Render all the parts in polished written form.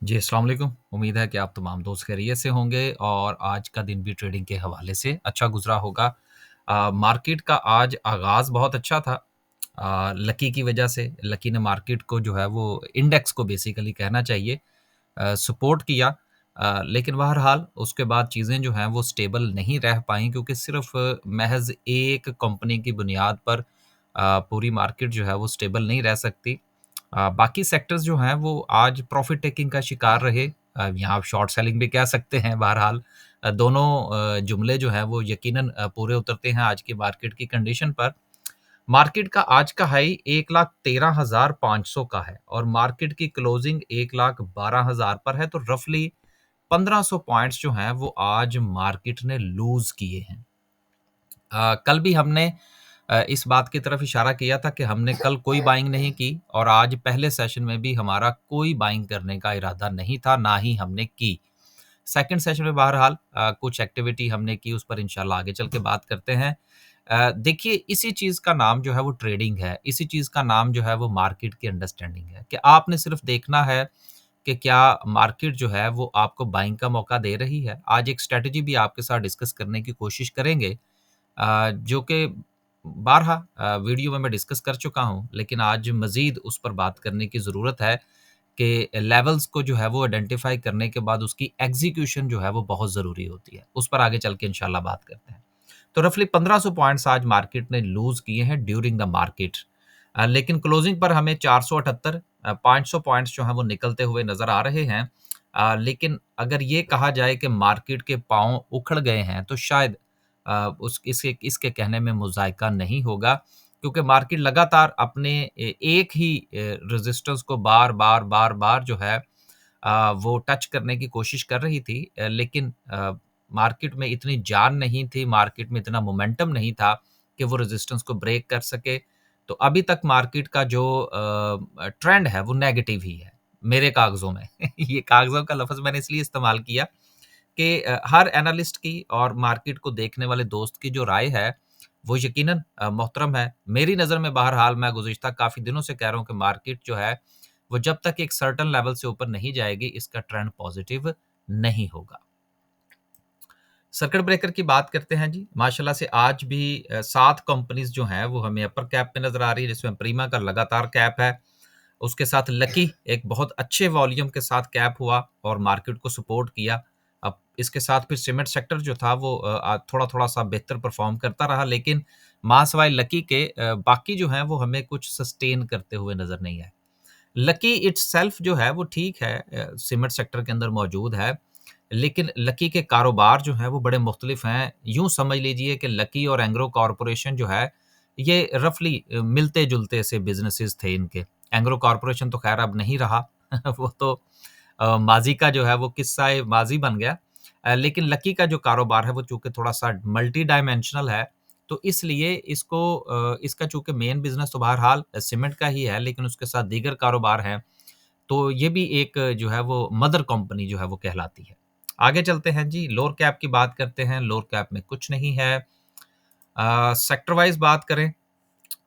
जी, अस्सलाम वालेकुम। उम्मीद है कि आप तमाम दोस्त खैरियत से होंगे और आज का दिन भी ट्रेडिंग के हवाले से अच्छा गुज़रा होगा। मार्केट का आज आगाज़ बहुत अच्छा था। लकी की वजह से लकी ने मार्केट को जो है वो इंडेक्स को बेसिकली कहना चाहिए सपोर्ट किया। लेकिन बहरहाल उसके बाद चीज़ें जो हैं वो स्टेबल नहीं रह पाईं क्योंकि सिर्फ़ महज़ एक कंपनी की बुनियाद पर पूरी मार्केट जो है वो स्टेबल नहीं रह सकती। बाकी सेक्टर्स जो हैं वो आज प्रॉफ़िट टेकिंग का शिकार रहे। यहाँ आप शॉर्ट सेलिंग भी कह सकते हैं बहरहाल। दोनों जुमले जो हैं वो यकीनन पूरे उतरते हैं आज की मार्केट की कंडीशन पर। मार्केट का आज का हाई 1,13,500 का है और मार्केट की क्लोजिंग 1,12,000 पर है, तो रफ़ली 1500 पॉइंट्स जो हैं वो आज मार्केट ने लूज़ किए हैं। कल भी हमने इस बात की तरफ इशारा किया था कि हमने कल कोई बाइंग नहीं की और आज पहले सेशन में भी हमारा कोई बाइंग करने का इरादा नहीं था, ना ही हमने की। सेकंड सेशन में बहरहाल कुछ एक्टिविटी हमने की, उस पर इंशाल्लाह आगे चल के बात करते हैं। देखिए इसी चीज़ का नाम जो है वो ट्रेडिंग है, इसी चीज़ का नाम जो है वो मार्केट की अंडरस्टैंडिंग है कि आपने सिर्फ देखना है कि क्या मार्केट जो है वो आपको बाइंग का मौका दे रही है। आज एक स्ट्रैटेजी भी आपके साथ डिस्कस करने की कोशिश करेंगे जो कि बारहा वीडियो में मैं डिस्कस कर चुका हूँ, लेकिन आज मज़ीद उस पर बात करने की ज़रूरत है कि लेवल्स को जो है वो आइडेंटिफ़ाई करने के बाद उसकी एग्ज़ीक्यूशन जो है वो बहुत ज़रूरी होती है। उस पर आगे चल के इंशाल्लाह बात करते हैं। तो रफ़ली 1500 पॉइंट्स आज मार्केट ने लूज़ किए हैं ड्यूरिंग द मार्केट। लेकिन क्लोजिंग पर हमें 478 500 पॉइंट्स जो हैं वो निकलते हुए नज़र आ रहे हैं। लेकिन अगर ये कहा जाए कि मार्केट के पाँव उखड़ गए हैं, तो शायद उस इसके इसके कहने में मुज़ायका नहीं होगा क्योंकि मार्केट लगातार अपने एक ही रेज़िस्टेंस को बार-बार, बार-बार जो है वो टच करने की कोशिश कर रही थी। लेकिन मार्केट में इतनी जान नहीं थी, मार्केट में इतना मोमेंटम नहीं था कि वो रेज़िस्टेंस को ब्रेक कर सके। तो अभी तक मार्केट का जो ट्रेंड है वो नेगेटिव ही है, मेरे कागज़ों में। ये कागज़ों का लफ़्ज़ मैंने इसलिए इस्तेमाल किया कि हर एनालिस्ट की और मार्केट को देखने वाले दोस्त की जो राय है, वो यकीनन मोहतरम है। मेरी नज़र में बहरहाल मैं गुज़िश्ता काफ़ी दिनों से कह रहा हूँ कि मार्केट जो है, वो जब तक एक सर्टेन लेवल से ऊपर नहीं जाएगी, इसका ट्रेंड पॉज़िटिव नहीं होगा। सर्किट ब्रेकर की बात करते हैं जी। माशाल्लाह से आज भी 7 कंपनीज़ जो हैं, वो हमें अपर कैप में नज़र आ रही है, जिसमें प्रीमा का लगातार कैप है। उसके साथ लकी एक बहुत अच्छे वॉल्यूम के साथ कैप हुआ और मार्केट को सपोर्ट किया। अब इसके साथ फिर सीमेंट सेक्टर जो था वो थोड़ा-थोड़ा सा बेहतर परफ़ॉर्म करता रहा, लेकिन माँ सिवाय लकी के बाकी जो हैं वो हमें कुछ सस्टेन करते हुए नज़र नहीं आए। लकी इट्सेल्फ जो है वो ठीक है, सीमेंट सेक्टर के अंदर मौजूद है, लेकिन लकी के कारोबार जो हैं वो बड़े मुख्तलिफ हैं। यूँ समझ लीजिए कि लकी और एंग्रो कॉर्पोरेशन जो है, ये रफ़ली मिलते-जुलते से बिज़नेसेस थे इनके। एंग्रो कॉर्पोरेशन तो ख़ैर अब नहीं रहा, वो तो माज़ी का जो है वो किस्सा-ए माज़ी बन गया। लेकिन लकी का जो कारोबार है वो चूँकि थोड़ा-सा मल्टी डायमेंशनल है, तो इसलिए इसको इसका चूँकि मेन बिज़नेस तो बहरहाल सीमेंट का ही है, लेकिन उसके साथ दीगर कारोबार हैं, तो ये भी एक जो है वो मदर कंपनी जो है वो कहलाती है। आगे चलते हैं जी, लोअर कैप की बात करते हैं, लोअर कैप में कुछ नहीं है। सेक्टर वाइज़ बात करें,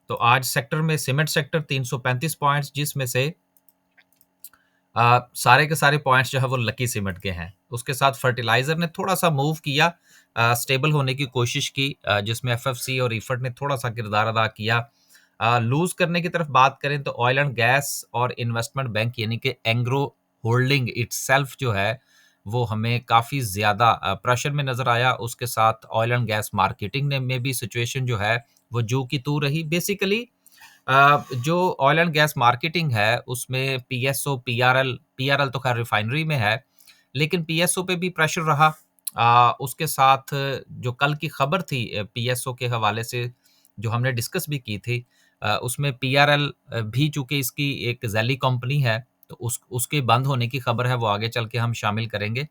तो आज सेक्टर में सीमेंट सेक्टर 335 पॉइंट्स, जिसमें से सारे के सारे पॉइंट्स जो है वो लकी सीमेंट के हैं। उसके साथ फर्टिलाइज़र ने थोड़ा-सा मूव किया, स्टेबल होने की कोशिश की, जिसमें एफएफसी और इफर्ट ने थोड़ा-सा किरदार अदा किया। लूज़ करने की तरफ बात करें तो ऑयल एंड गैस और इन्वेस्टमेंट बैंक यानी कि एंग्रो होल्डिंग इटसेल्फ जो है, वो हमें काफ़ी ज़्यादा प्रेशर में नज़र आया। उसके साथ ऑयल एंड गैस मार्केटिंग ने में भी सिचुएशन जो है, वो जू की तू रही। बेसिकली जो ऑयल एंड गैस मार्केटिंग है, उसमें पीएसओ, पीआरएल पीआरएल तो खैर रिफाइनरी में है, लेकिन पीएसओ पे भी प्रेशर रहा। उसके साथ जो कल की खबर थी पीएसओ के हवाले से, जो हमने डिस्कस भी की थी, उसमें पीआरएल भी चूँकि इसकी एक ज़ैली कंपनी है, तो उसके बंद होने की खबर है, वो आगे चल के हम शामिल करेंगे।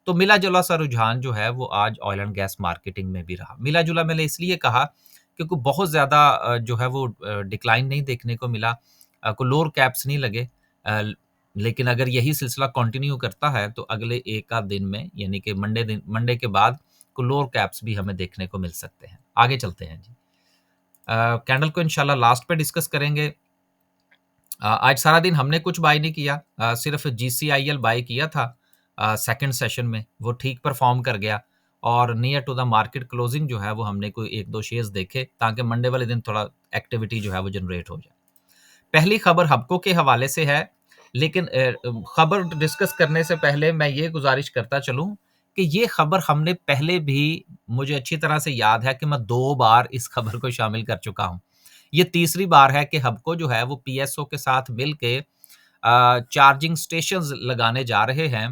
तो मिला-जुला सा रुझान जो है, वो आज ऑयल एंड गैस मार्केटिंग में भी रहा। मिला-जुला मैंने इसलिए कहा क्योंकि बहुत ज़्यादा जो है वो डिक्लाइन नहीं देखने को मिला, कोई लोअर कैप्स नहीं लगे। लेकिन अगर यही सिलसिला कंटिन्यू करता है तो अगले एक आध दिन में यानी कि मंडे के बाद कोई लोअर कैप्स भी हमें देखने को मिल सकते हैं। आगे चलते हैं जी। कैंडल को इंशाल्लाह लास्ट पे डिस्कस करेंगे। आज सारा दिन हमने कुछ बाय नहीं किया, सिर्फ जीसीआईएल बाय किया था सेकंड सेशन में, वो ठीक परफॉर्म कर गया और near to the market closing जो है वो हमने कोई एक दो शेयर्स देखे ताकि मंडे वाले दिन थोड़ा एक्टिविटी जो है वो जनरेट हो जाए। पहली खबर हबको के हवाले से है, लेकिन खबर डिस्कस करने से पहले मैं ये गुजारिश करता चलूं कि ये खबर हमने पहले भी, मुझे अच्छी तरह से याद है कि मैं 2 बार इस खबर को शामिल कर चुका हूं। ये तीसरी बार है कि हबको जो है वो पीएसओ के साथ मिलके चार्जिंग स्टेशंस लगाने जा रहे हैं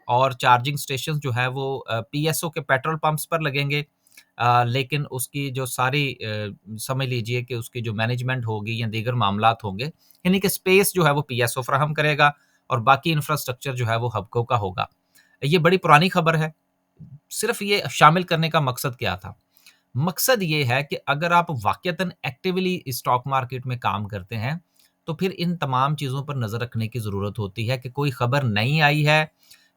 और चार्जिंग स्टेशंस जो है वो पीएसओ के पेट्रोल पंप्स पर लगेंगे। लेकिन उसकी जो सारी समझ लीजिए कि उसकी जो मैनेजमेंट होगी या दीगर मामलात होंगे, यानी कि स्पेस जो है वो पीएसओ फ्राहम करेगा और बाकी इंफ्रास्ट्रक्चर जो है वो हबको का होगा। ये बड़ी पुरानी खबर है। सिर्फ ये शामिल करने का मकसद क्या था? मकसद ये है कि अगर आप वाक़यतन एक्टिवली स्टॉक मार्केट में काम करते हैं, तो फिर इन तमाम चीज़ों पर नज़र रखने की ज़रूरत होती है कि कोई खबर नई आई है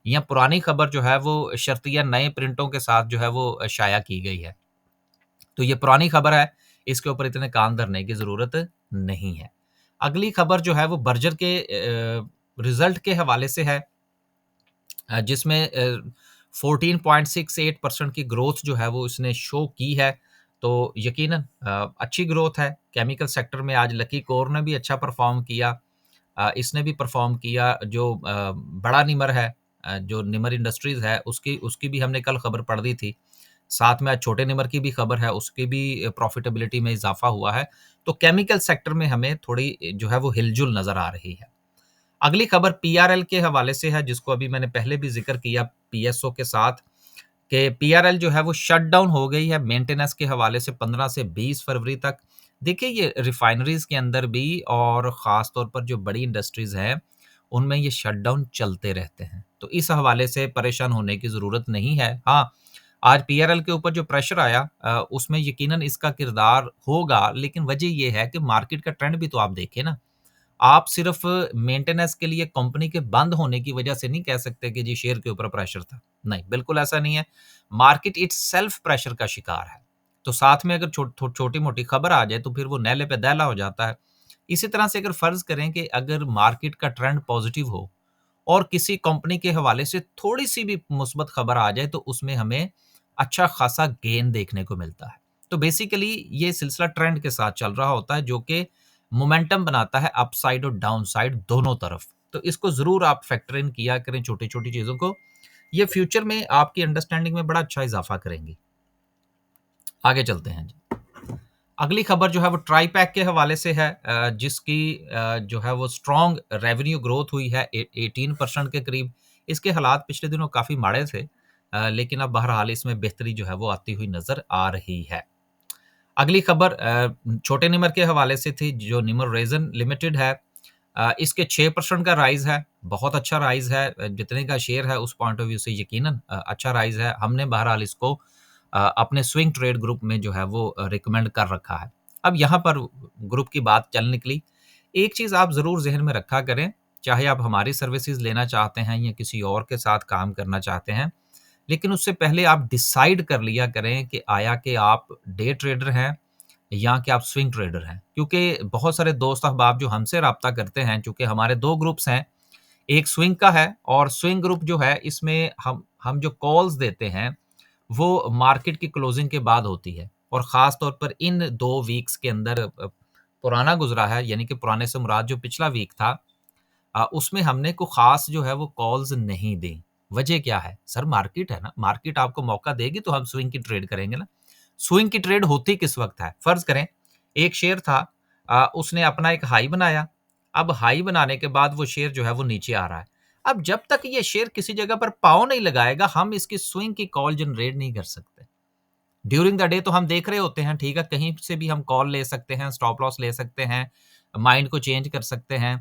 या पुरानी खबर जो है वो शर्तिया नए प्रिंटों के साथ जो है वो शाया की गई है। तो ये पुरानी खबर है, इसके ऊपर इतने कान धरने की ज़रूरत नहीं है। अगली खबर जो है वो बर्जर के रिज़ल्ट के हवाले से है, जिसमें 14.68% की ग्रोथ जो है वो इसने शो की है। तो यकीनन अच्छी ग्रोथ है। केमिकल सेक्टर में आज लकी कोर ने भी अच्छा परफ़ॉर्म किया। इसने भी परफ़ॉर्म किया। जो बड़ा निमर है, जो निमर इंडस्ट्रीज़ है, उसकी उसकी भी हमने कल खबर पढ़ दी थी। साथ में आज छोटे निमर की भी खबर है, उसकी भी प्रॉफ़िटेबिलिटी में इज़ाफ़ा हुआ है। तो केमिकल सेक्टर में हमें थोड़ी जो है वो हिलजुल नज़र आ रही है। अगली खबर पीआरएल के हवाले से है, जिसको अभी मैंने पहले भी ज़िक्र किया पीएसओ के साथ, कि पीआरएल जो है वो शट डाउन हो गई है मेंटेनेंस के हवाले से 15 से 20 फरवरी तक। देखिए ये रिफाइनरीज़ के अंदर भी और ख़ास तौर पर जो बड़ी इंडस्ट्रीज़ हैं, उनमें ये शट डाउन चलते रहते हैं। तो इस हवाले से परेशान होने की ज़रूरत नहीं है। हाँ, आज पीआरएल के ऊपर जो प्रेशर आया उसमें यकीनन इसका किरदार होगा, लेकिन वजह ये है कि मार्केट का ट्रेंड भी तो आप देखें ना। आप सिर्फ मेंटेनेंस के लिए कंपनी के बंद होने की वजह से नहीं कह सकते कि जी शेयर के ऊपर प्रेशर था। नहीं, बिल्कुल ऐसा नहीं है। मार्केट इट्सेल्फ प्रेशर का शिकार है। तो साथ में अगर छोटी-मोटी खबर आ जाए तो फिर वो नैले पे दैला हो जाता है। इसी तरह से अगर फ़र्ज़ करें कि अगर मार्केट का ट्रेंड पॉज़िटिव हो और किसी कंपनी के हवाले से थोड़ी-सी भी मुस्बत खबर आ जाए तो उसमें हमें अच्छा खासा गेन देखने को मिलता है। तो बेसिकली ये सिलसिला ट्रेंड के साथ चल रहा होता है जो कि मोमेंटम बनाता है अपसाइड और डाउनसाइड दोनों तरफ। तो इसको ज़रूर आप फैक्टर इन किया करें छोटी-छोटी चीज़ों को। ये फ्यूचर में आपकी अंडरस्टैंडिंग में बड़ा अच्छा इज़ाफ़ा करेंगी। आगे चलते हैं जी। अगली खबर जो है वो ट्राईपैक के हवाले से है, जिसकी जो है वो स्ट्रॉन्ग रेवेन्यू ग्रोथ हुई है 18% के करीब। इसके हालात पिछले दिनों काफ़ी माड़े थे, लेकिन अब बहरहाल इसमें बेहतरी जो है वो आती हुई नज़र आ रही है। अगली खबर छोटे निमर के हवाले से थी, जो निमर रेज़न लिमिटेड है। इसके 6% का राइज़ है, बहुत अच्छा राइज़ है। जितने का शेयर है उस पॉइंट ऑफ व्यू से यकीनन अच्छा राइज़ है। हमने बहरहाल इसको अपने स्विंग ट्रेड ग्रुप में जो है वो रिकमेंड कर रखा है। अब यहाँ पर ग्रुप की बात चल निकली। एक चीज़ आप ज़रूर ज़हन में रखा करें, चाहे आप हमारी सर्विसेज़ लेना चाहते हैं या किसी और के साथ काम करना चाहते हैं, लेकिन उससे पहले आप डिसाइड कर लिया करें कि आया कि आप डे ट्रेडर हैं या कि आप स्विंग ट्रेडर हैं। क्योंकि बहुत सारे दोस्त अहबाब जो हमसे राब्ता करते हैं, चूँकि हमारे 2 ग्रुप्स हैं, एक स्विंग का है और स्विंग ग्रुप जो है इसमें हम जो कॉल्स देते हैं, वो मार्केट की क्लोजिंग के बाद होती है और ख़ास तौर पर इन 2 वीक्स के अंदर पुराना गुज़रा है, यानी कि पुराने से मुराद जो पिछला वीक था, उसमें हमने को ख़ास जो है वो कॉल्स नहीं दी। वजह क्या है? सर मार्केट है ना, मार्केट आपको मौका देगी तो हम स्विंग की ट्रेड करेंगे ना। स्विंग की ट्रेड होती किस वक़्त है? फ़र्ज़ करें एक शेयर था, उसने अपना एक हाई बनाया, अब हाई बनाने के बाद वो शेयर जो है वो नीचे आ रहा है। अब जब तक ये शेयर किसी जगह पर पाँव नहीं लगाएगा, हम इसकी स्विंग की कॉल जनरेट नहीं कर सकते। ड्यूरिंग द डे तो हम देख रहे होते हैं, ठीक है, कहीं से भी हम कॉल ले सकते हैं, स्टॉप लॉस ले सकते हैं, माइंड को चेंज कर सकते हैं,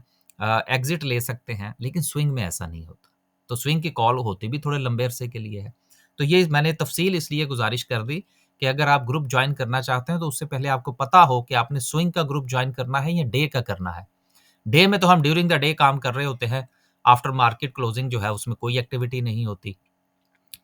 एग्ज़िट ले सकते हैं, लेकिन स्विंग में ऐसा नहीं होता। तो स्विंग की कॉल होती भी थोड़े लंबे अरसे के लिए है। तो ये मैंने तफ़सील इसलिए गुज़ारिश कर दी कि अगर आप ग्रुप जॉइन करना चाहते हैं, तो उससे पहले आपको पता हो कि आपने स्विंग का ग्रुप जॉइन करना है या डे का करना है। डे में तो हम ड्यूरिंग द डे काम कर रहे होते हैं, आफ्टर मार्केट क्लोजिंग जो है उसमें कोई एक्टिविटी नहीं होती।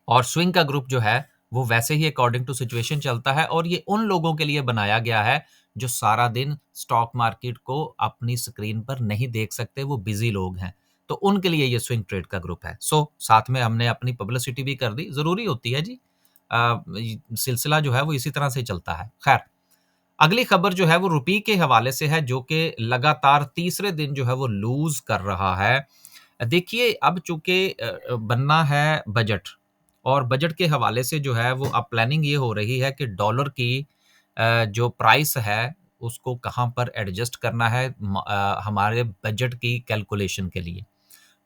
और स्विंग का ग्रुप जो है, वो वैसे ही अकॉर्डिंग टू सिचुएशन चलता है और ये उन लोगों के लिए बनाया गया है, जो सारा दिन स्टॉक मार्केट को अपनी स्क्रीन पर नहीं देख सकते, वो बिज़ी लोग हैं। तो उनके लिए ये स्विंग ट्रेड का ग्रुप है। साथ में हमने अपनी पब्लिसिटी भी कर दी, ज़रूरी होती है जी। सिलसिला जो है वो इसी तरह से चलता है। खैर, अगली खबर जो है वो रुपये के हवाले से है, जो कि लगातार तीसरे दिन जो है वो लूज़ कर रहा है। देखिए, अब चूँकि बनना है बजट, और बजट के हवाले से जो है वो अब प्लानिंग ये हो रही है कि डॉलर की जो प्राइस है उसको कहाँ पर एडजस्ट करना है हमारे बजट की कैलकुलेशन के लिए।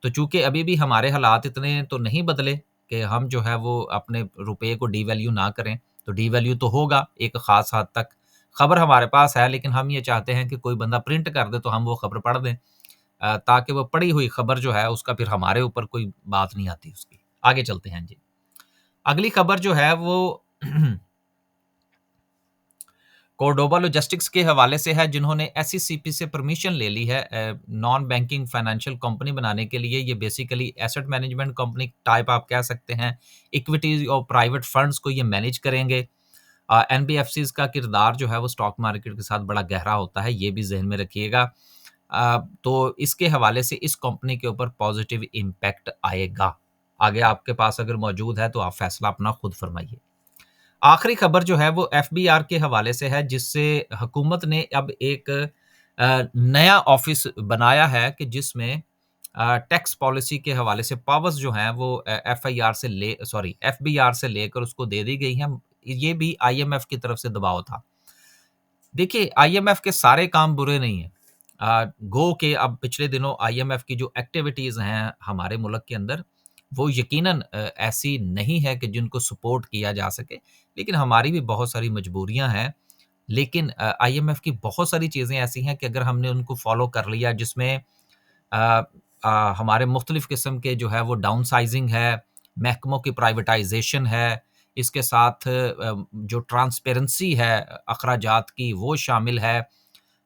तो चूँकि अभी भी हमारे हालात इतने तो नहीं बदले कि हम जो है वो अपने रुपये को डीवैल्यू ना करें, तो डीवैल्यू तो होगा एक ख़ास हद तक। खबर हमारे पास है, लेकिन हम ये चाहते हैं कि कोई बंदा प्रिंट कर दे तो हम वो खबर पढ़ दें, ताकि वो पढ़ी हुई खबर जो है उसका फिर हमारे ऊपर कोई बात नहीं आती उसकी। आगे चलते हैं जी। अगली खबर जो है वो कोर्डोबा लॉजिस्टिक्स के हवाले से है, जिन्होंने एसईसीपी से परमिशन ले ली है नॉन बैंकिंग फाइनेंशियल कंपनी बनाने के लिए। ये basically asset management company type आप कह सकते हैं। इक्विटीज और प्राइवेट फंड्स को ये मैनेज करेंगे। एनबीएफसीज का किरदार जो है वो स्टॉक मार्केट के साथ बड़ा गहरा होता है, ये भी जहन में रखिएगा। तो इसके हवाले से इस कंपनी के ऊपर पॉजिटिव इम्पैक्ट आएगा। आगे आपके पास अगर मौजूद है तो आप फैसला अपना खुद फरमाइए। आखिरी खबर जो है वो एफबीआर के हवाले से है, जिससे हुकूमत ने अब एक नया ऑफिस बनाया है कि जिसमें टैक्स पॉलिसी के हवाले से पावर्स जो हैं वो एफबीआर से लेकर उसको दे दी गई हैं। ये भी आईएमएफ की तरफ से दबाव था। देखिए, आईएमएफ के सारे काम बुरे नहीं हैं। गो के अब पिछले दिनों आईएमएफ की जो एक्टिविटीज़ हैं हमारे मुल्क के अंदर, वो यकीनन ऐसी नहीं है कि जिनको सपोर्ट किया जा सके, लेकिन हमारी भी बहुत सारी मजबूरियाँ हैं। लेकिन आईएमएफ की बहुत सारी चीज़ें ऐसी हैं कि अगर हमने उनको फ़ॉलो कर लिया, जिसमें अ हमारे मुख्तलिफ़ किस्म के जो है वो डाउनसाइज़िंग है, महकमों की प्राइवेटाइज़ेशन है, इसके साथ जो ट्रांसपेरेंसी है अखराजात की वो शामिल है।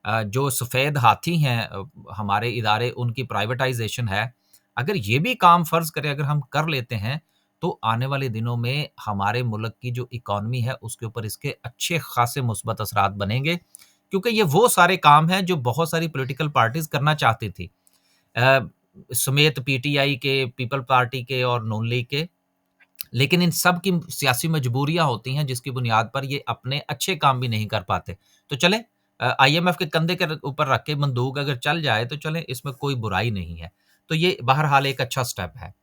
जो सफ़ेद हाथी हैं हमारे इदारे, उनकी प्राइवेटाइज़ेशन है। अगर ये भी काम फ़र्ज़ करें अगर हम कर लेते हैं, तो आने वाले दिनों में हमारे मुल्क की जो इकॉनमी है उसके ऊपर इसके अच्छे ख़ासे मुस्बत असरात बनेंगे। क्योंकि ये वो सारे काम हैं जो बहुत सारी पॉलिटिकल पार्टीज़ करना चाहती थी। अ, समेत पीटीआई के, पीपल पार्टी के और नून लीग के। लेकिन इन सब की सियासी मजबूरियाँ होती हैं, जिसकी बुनियाद पर ये अपने अच्छे काम भी नहीं कर पाते। तो चलें, आईएमएफ के कंधे के ऊपर रख के बंदूक अगर चल जाए तो चलें, इसमें कोई बुराई नहीं है। तो ये बहरहाल एक अच्छा स्टेप है।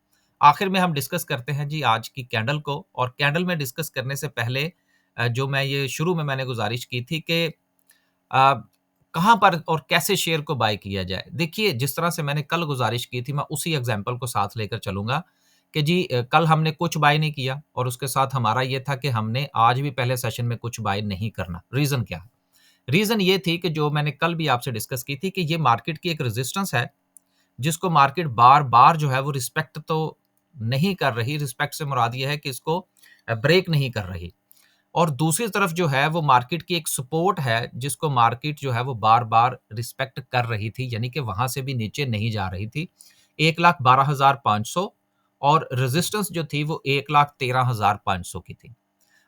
आखिर में हम डिस्कस करते हैं जी आज की कैंडल को, और कैंडल में डिस्कस करने से पहले जो मैं ये शुरू में मैंने गुज़ारिश की थी कि अ, कहाँ पर और कैसे शेयर को बाय किया जाए? देखिए, जिस तरह से मैंने कल गुज़ारिश की थी, मैं उसी एग्ज़ाम्पल को साथ लेकर चलूँगा कि जी कल हमने कुछ बाय नहीं किया, और उसके साथ हमारा ये था कि हमने आज भी पहले सेशन में कुछ बाय नहीं करना। रीज़न क्या है? रीज़न ये थी कि जो मैंने कल भी आपसे डिस्कस की थी कि ये मार्केट की एक रेज़िस्टेंस है, जिसको मार्केट बार-बार जो है वो रिस्पेक्ट तो नहीं कर रही। रिस्पेक्ट से मुराद ये है कि इसको ब्रेक नहीं कर रही। और दूसरी तरफ जो है वो मार्केट की एक सपोर्ट है, जिसको मार्केट जो है वो बार-बार रिस्पेक्ट कर रही थी, यानी कि वहाँ से भी नीचे नहीं जा रही थी। 1,12,500 और रेजिस्टेंस जो थी वो 1,13,500 की थी।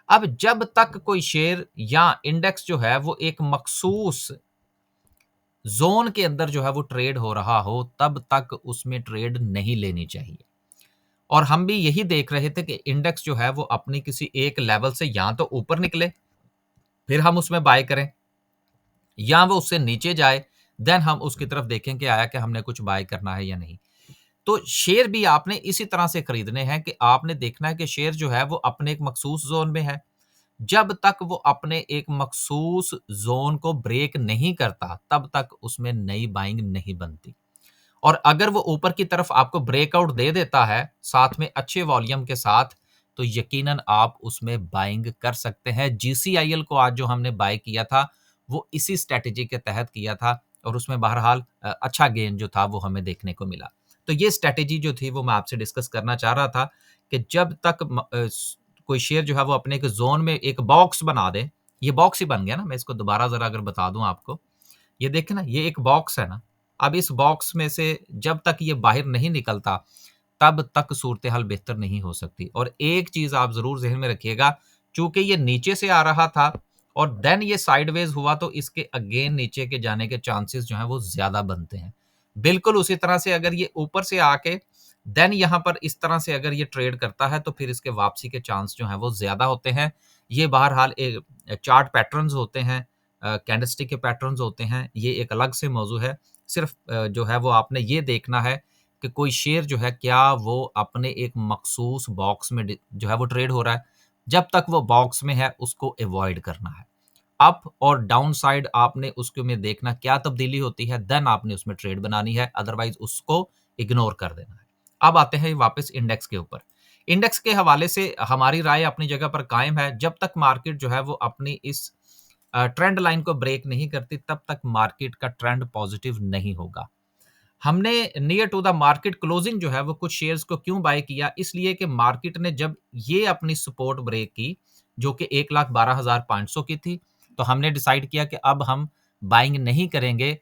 अब जब तक कोई शेयर या इंडेक्स जो है वो एक मखसूस ज़ोन के अंदर जो है वो ट्रेड हो रहा हो, तब तक उसमें ट्रेड नहीं लेनी चाहिए। और हम भी यही देख रहे थे कि इंडेक्स जो है वो अपनी किसी एक लेवल से या तो ऊपर निकले, फिर हम उसमें बाय करें, या वो उससे नीचे जाए, देन हम उसकी तरफ देखें कि आया कि हमने कुछ बाय करना है या नहीं। तो शेयर भी आपने इसी तरह से खरीदने हैं कि आपने देखना है कि शेयर जो है वो अपने एक मखसूस ज़ोन में है। जब तक वो अपने एक मखसूस ज़ोन को ब्रेक नहीं करता, तब तक उसमें नई बाइंग नहीं बनती। और अगर वो ऊपर की तरफ आपको ब्रेकआउट दे देता है, साथ में अच्छे वॉल्यूम के साथ, तो यकीनन आप उसमें बाइंग कर सकते हैं। जीसीआईएल को आज जो हमने बाय किया था, वो इसी स्ट्रैटेजी के तहत किया था, और उसमें बहरहाल अच्छा गेन जो था वो हमें देखने को मिला। तो ये स्ट्रैटेजी जो थी वो मैं आपसे डिस्कस करना चाह रहा था कि जब तक कोई शेयर जो है वो अपने एक ज़ोन में एक बॉक्स बना दे, ये बॉक्स ही बन गया ना, मैं इसको दोबारा ज़रा अगर बता दूँ आपको। ये देखें ना, ये एक बॉक्स है ना, अब इस बॉक्स में से जब तक ये बाहर नहीं निकलता, तब तक सूरत-ए-हाल बेहतर नहीं हो सकती। और एक चीज़ आप ज़रूर ज़हन में रखिएगा, चूँकि ये नीचे से आ रहा था और देन ये साइडवेज हुआ तो इसके अगेन नीचे के जाने के चांसेस जो हैं वो ज़्यादा बनते हैं। बिल्कुल उसी तरह से अगर ये ऊपर से आके देन यहाँ पर इस तरह से अगर ये ट्रेड करता है तो फिर इसके वापसी के चांस जो हैं वो ज़्यादा होते हैं। ये बहरहाल एक चार्ट पैटर्न्स होते हैं, कैंडलस्टिक के पैटर्न्स होते हैं, ये एक अलग से मौज़ू है। सिर्फ़ जो है वो आपने ये देखना है कि कोई शेयर जो है क्या वो अपने एक मख़सूस बॉक्स में जो है वो ट्रेड हो रहा है। जब तक वो बॉक्स में है उसको अवॉइड करना है। अप और डाउन साइड आपने उसके में देखना क्या तब्दीली होती है, देन आपने उसमें ट्रेड बनानी है, अदरवाइज़ उसको इग्नोर कर देना है। अब आते हैं वापस इंडेक्स के ऊपर। इंडेक्स के हवाले से हमारी राय अपनी जगह पर कायम है, जब तक मार्केट जो है वो अपनी इस ट्रेंड लाइन को ब्रेक नहीं करती, तब तक मार्केट का ट्रेंड पॉज़िटिव नहीं होगा। हमने near to the market closing जो है वो कुछ शेयर्स को क्यों बाय किया, इसलिए कि मार्केट ने जब ये अपनी सपोर्ट ब्रेक की, जो कि 1,12,500 की थी, तो हमने डिसाइड किया कि अब हम बाइंग नहीं करेंगे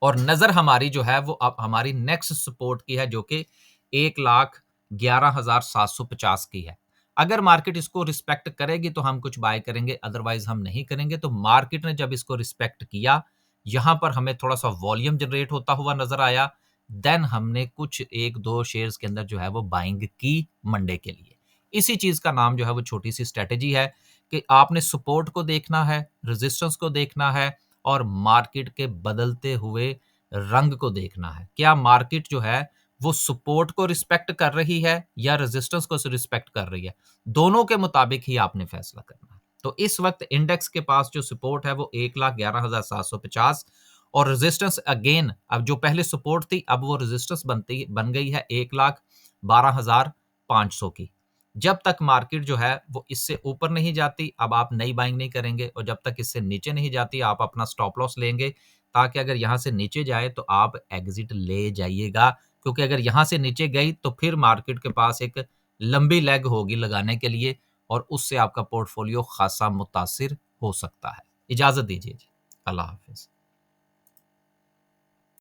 और नज़र हमारी जो है वो अब हमारी नेक्स्ट सपोर्ट की है, जो कि 1,11,750 की है। अगर मार्केट इसको रिस्पेक्ट करेगी तो हम कुछ बाय करेंगे, अदरवाइज़ हम नहीं करेंगे। तो मार्केट ने जब इसको रिस्पेक्ट किया, यहाँ पर हमें थोड़ा-सा वॉल्यूम जनरेट होता हुआ नज़र आया, देन हमने कुछ 1-2 शेयर्स के अंदर जो है वो बाइंग की मंडे के लिए। इसी चीज़ का नाम जो है वो छोटी-सी स्ट्रैटेजी है कि आपने सपोर्ट को देखना है, रेजिस्टेंस को देखना है और मार्केट के बदलते हुए रंग को देखना है। क्या मार्केट जो है वो सपोर्ट को रिस्पेक्ट कर रही है या रेजिस्टेंस को रिस्पेक्ट कर रही है? दोनों के मुताबिक ही आपने फैसला करना है। तो इस वक़्त इंडेक्स के पास जो सपोर्ट है वो 1,11,750 और रेजिस्टेंस अगेन अब जो पहले सपोर्ट थी अब वो रेजिस्टेंस बन गई है 1,12,500 की। जब तक मार्केट जो है वो इससे ऊपर नहीं जाती, अब आप नई बाइंग नहीं करेंगे और जब तक इससे नीचे नहीं जाती आप अपना स्टॉप लॉस लेंगे, ताकि अगर यहाँ से नीचे जाए तो आप एग्ज़िट ले जाइएगा। क्योंकि अगर यहाँ से नीचे गई तो फिर मार्केट के पास एक लंबी लेग होगी लगाने के लिए और उससे आपका पोर्टफोलियो ख़ासा मुतासिर हो सकता है। इजाज़त दीजिए जी। अल्लाह हाफ़िज़।